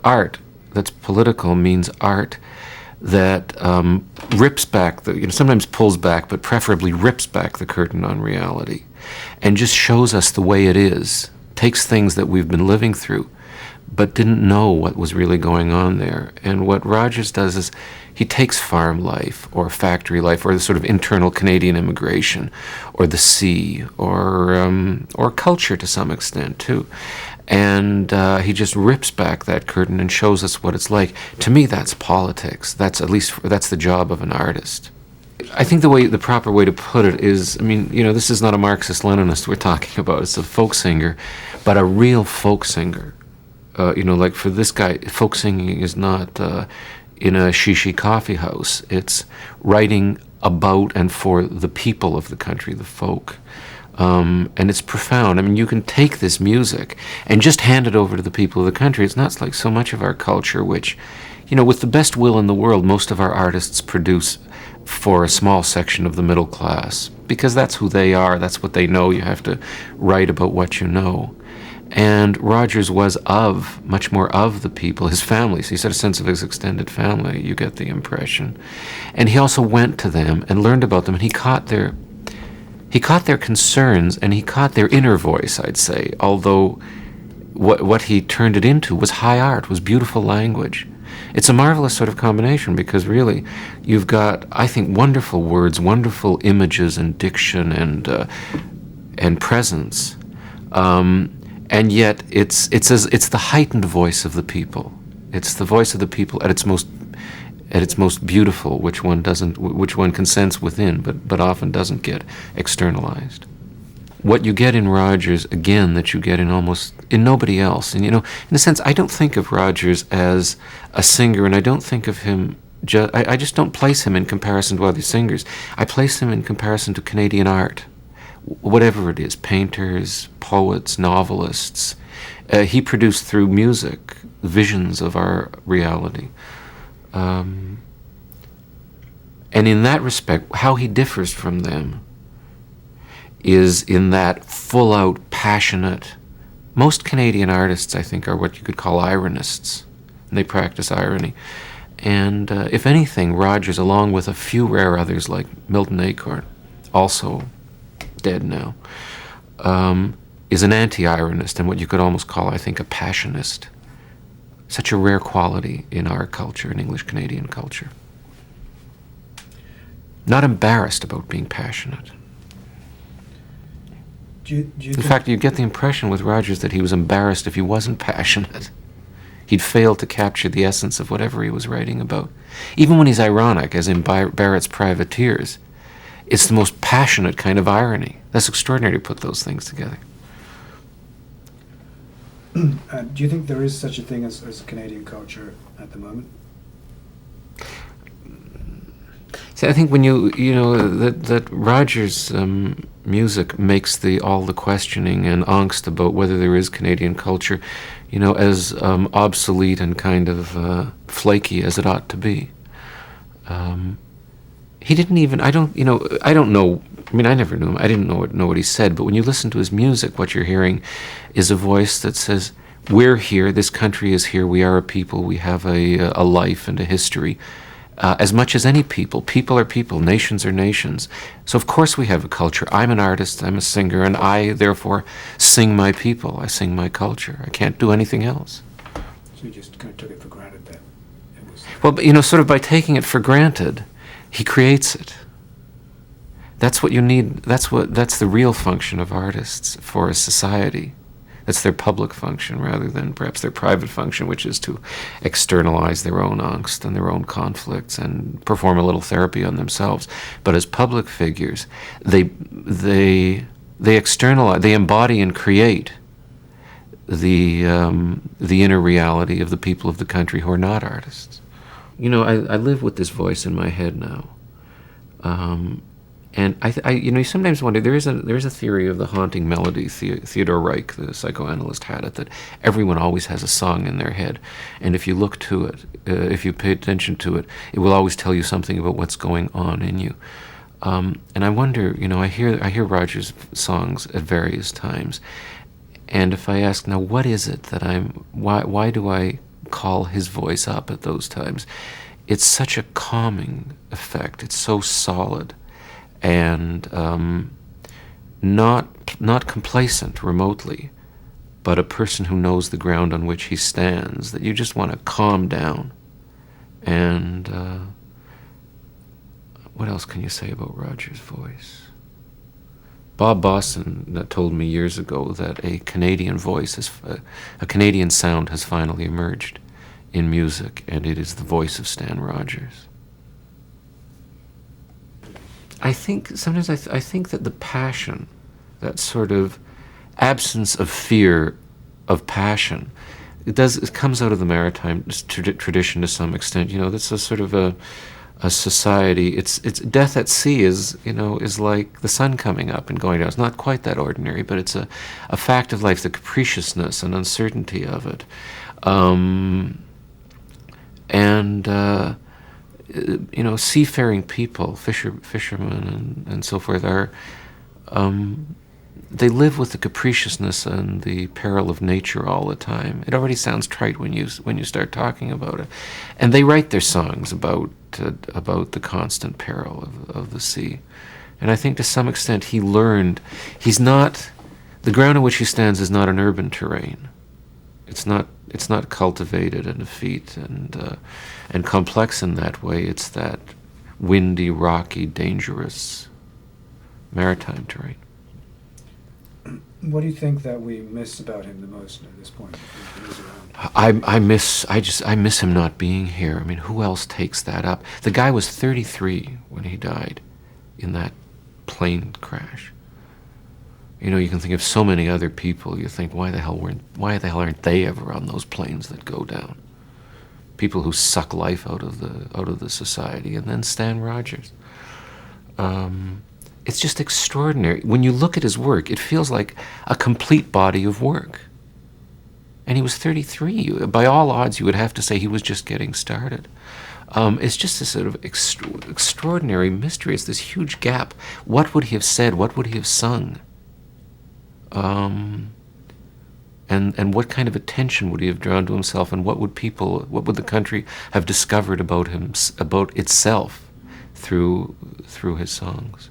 art that's political means art that rips back sometimes pulls back, but preferably rips back the curtain on reality, and just shows us the way it is. Takes things that we've been living through, but didn't know what was really going on there. And what Rogers does is he takes farm life or factory life or the sort of internal Canadian immigration or the sea or culture to some extent too. And he just rips back that curtain and shows us what it's like. To me, that's politics. That's the job of an artist. I think the proper way to put it is, this is not a Marxist-Leninist we're talking about. It's a folk singer, but a real folk singer. Like for this guy, folk singing is not in a shishi coffee house. It's writing about and for the people of the country, the folk. And it's profound. You can take this music and just hand it over to the people of the country. It's not like so much of our culture, which, with the best will in the world, most of our artists produce for a small section of the middle class, because that's who they are, that's what they know. You have to write about what you know. And Rogers was much more of the people, his family. So he had a sense of his extended family, you get the impression. And he also went to them and learned about them, and he caught their concerns, and he caught their inner voice, I'd say, although what he turned it into was high art, was beautiful language. It's a marvelous sort of combination, because really you've got, I think, wonderful words, wonderful images and diction and presence. And yet it's the heightened voice of the people. It's the voice of the people at its most beautiful, which one can sense within, but often doesn't get externalized. What you get in Rogers, again, that you get in nobody else. And in a sense, I don't think of Rogers as a singer, and I don't think of him. I just don't place him in comparison to other singers. I place him in comparison to Canadian art. Whatever it is, painters, poets, novelists. He produced through music visions of our reality. And in that respect, how he differs from them is in that full-out, passionate... Most Canadian artists, I think, are what you could call ironists. And they practice irony. And if anything, Rogers, along with a few rare others like Milton Acorn, also dead now, is an anti-ironist and what you could almost call, I think, a passionist. Such a rare quality in our culture, in English Canadian culture. Not embarrassed about being passionate. In fact, you get the impression with Rogers that he was embarrassed if he wasn't passionate. He'd failed to capture the essence of whatever he was writing about. Even when he's ironic, as in Barrett's Privateers, it's the most passionate kind of irony. That's extraordinary to put those things together. Do you think there is such a thing as Canadian culture at the moment? See, I think when that Rogers' music makes all the questioning and angst about whether there is Canadian culture, as obsolete and kind of flaky as it ought to be. He didn't even. I don't know. I never knew him. I didn't know what he said. But when you listen to his music, what you're hearing is a voice that says, "We're here. This country is here. We are a people. We have a life and a history." As much as any people. People are people. Nations are nations. So of course we have a culture. I'm an artist. I'm a singer, and I therefore sing my people. I sing my culture. I can't do anything else. So you just kind of took it for granted that it was. Well, but, sort of by taking it for granted, he creates it. That's what you need. That's the real function of artists for a society. That's their public function rather than perhaps their private function, which is to externalize their own angst and their own conflicts and perform a little therapy on themselves. But as public figures, they externalize, they embody and create the inner reality of the people of the country who are not artists. I live with this voice in my head now. And you sometimes wonder, there is a theory of the haunting melody. Theodore Reich, the psychoanalyst, had it, that everyone always has a song in their head. And if you look to it, if you pay attention to it, it will always tell you something about what's going on in you. And I wonder, I hear Rogers' songs at various times. And if I ask, now, what is it that why do I call his voice up at those times. It's such a calming effect. It's so solid and not complacent remotely, but a person who knows the ground on which he stands, that you just want to calm down. And what else can you say about Roger's voice? Bob Boston told me years ago that a Canadian a Canadian sound has finally emerged in music, and it is the voice of Stan Rogers. I think sometimes I think that the passion, that sort of absence of fear of passion, it comes out of the maritime tradition to some extent. You know, that's a sort of a society. It's death at sea is like the sun coming up and going down. It's not quite that ordinary, but it's a fact of life, the capriciousness and uncertainty of it. Seafaring people, fishermen and so forth, are they live with the capriciousness and the peril of nature all the time. It already sounds trite when you start talking about it, and they write their songs about the constant peril of the sea. And I think to some extent he learned the ground on which he stands is not an urban terrain. It's not cultivated and effete and complex in that way. It's that windy, rocky, dangerous maritime terrain. What do you think that we miss about him the most at this point? When he's around? I miss him not being here. I mean, who else takes that up? The guy was 33 when he died in that plane crash. You know, you can think of so many other people. You think, why the hell aren't they ever on those planes that go down? People who suck life out of the society. And then Stan Rogers. It's just extraordinary. When you look at his work, it feels like a complete body of work. And he was 33. By all odds, you would have to say he was just getting started. It's just this sort of extraordinary mystery. It's this huge gap. What would he have said? What would he have sung? And what kind of attention would he have drawn to himself? And what would the country have discovered about itself through his songs?